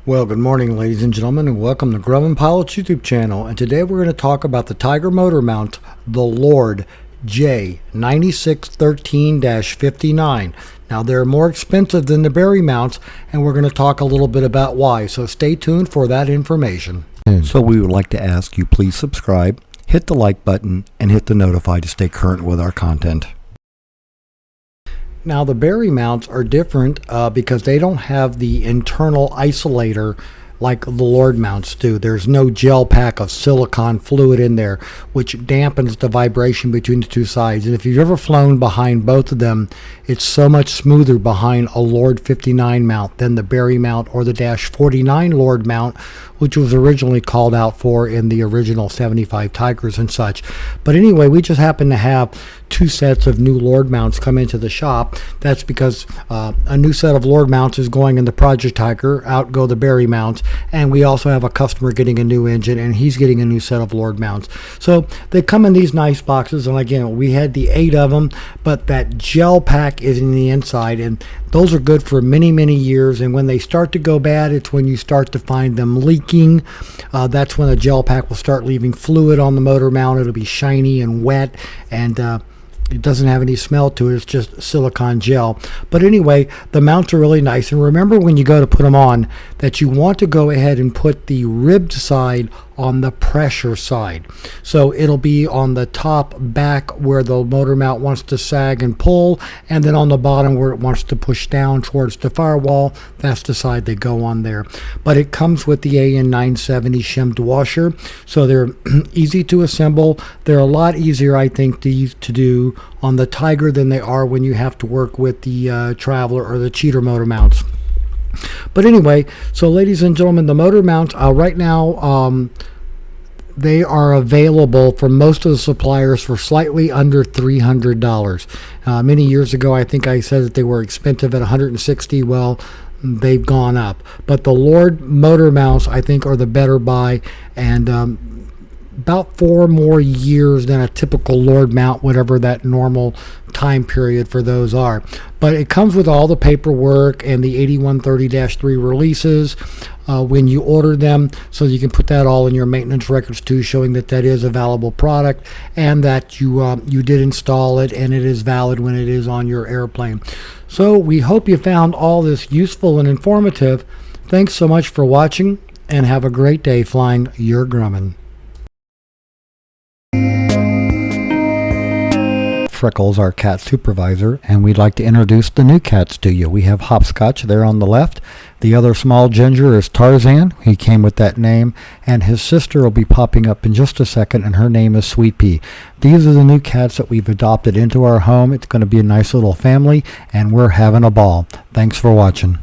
Well, good morning, ladies and gentlemen, and welcome to Grumman Pilot's YouTube channel. And today we're going to talk about the Tiger motor mount, the Lord J9613-59. Now, they're more expensive than the Barry mounts, and we're going to talk a little bit about why. So stay tuned for that information. So we would like to ask you please subscribe, hit the like button, and hit the notify to stay current with our content. Now the Barry mounts are different because they don't have the internal isolator like the Lord mounts do. There's no gel pack of silicone fluid in there, which dampens the vibration between the two sides. And if you've ever flown behind both of them, it's so much smoother behind a Lord 59 mount than the Barry mount or the Dash 49 Lord mount, which was originally called out for in the original 75 Tigers and such. But anyway, we just happen to have two sets of new Lord mounts come into the shop. That's because a new set of Lord mounts is going in the Project Tiger, out go the Barry mounts, and we also have a customer getting a new engine and he's getting a new set of Lord mounts. So they come in these nice boxes, and again, we had the 8 of them, but that gel pack is in the inside, and those are good for many years. And when they start to go bad, it's when you start to find them leaking. That's when the gel pack will start leaving fluid on the motor mount. It'll be shiny and wet, and it doesn't have any smell to it. It's just silicone gel. But anyway, the mounts are really nice. And remember, when you go to put them on, that you want to go ahead and put the ribbed side on the pressure side. So it'll be on the top back where the motor mount wants to sag and pull, and then on the bottom where it wants to push down towards the firewall. That's the side they go on there. But it comes with the AN970 shimmed washer, so they're easy to assemble. They're a lot easier, I think, to do on the Tiger than they are when you have to work with the Traveler or the Cheater motor mounts. But anyway, so ladies and gentlemen, the motor mounts right now, they are available from most of the suppliers for slightly under $300. Many years ago, I think I said that they were expensive at $160. Well, they've gone up. But the Lord motor mounts, I think, are the better buy, and about 4 more years than a typical Lord mount, whatever that normal time period for those are. But it comes with all the paperwork and the 8130-3 releases when you order them, so you can put that all in your maintenance records too, showing that that is a valuable product and that you did install it and it is valid when it is on your airplane. So we hope you found all this useful and informative. Thanks so much for watching, and have a great day flying your Grumman. Freckles, our cat supervisor, and we'd like to introduce the new cats to you. We have Hopscotch there on the left. The other small ginger is Tarzan. He came with that name, and his sister will be popping up in just a second, and her name is Sweet Pea. These are the new cats that we've adopted into our home. It's going to be a nice little family, and we're having a ball. Thanks for watching.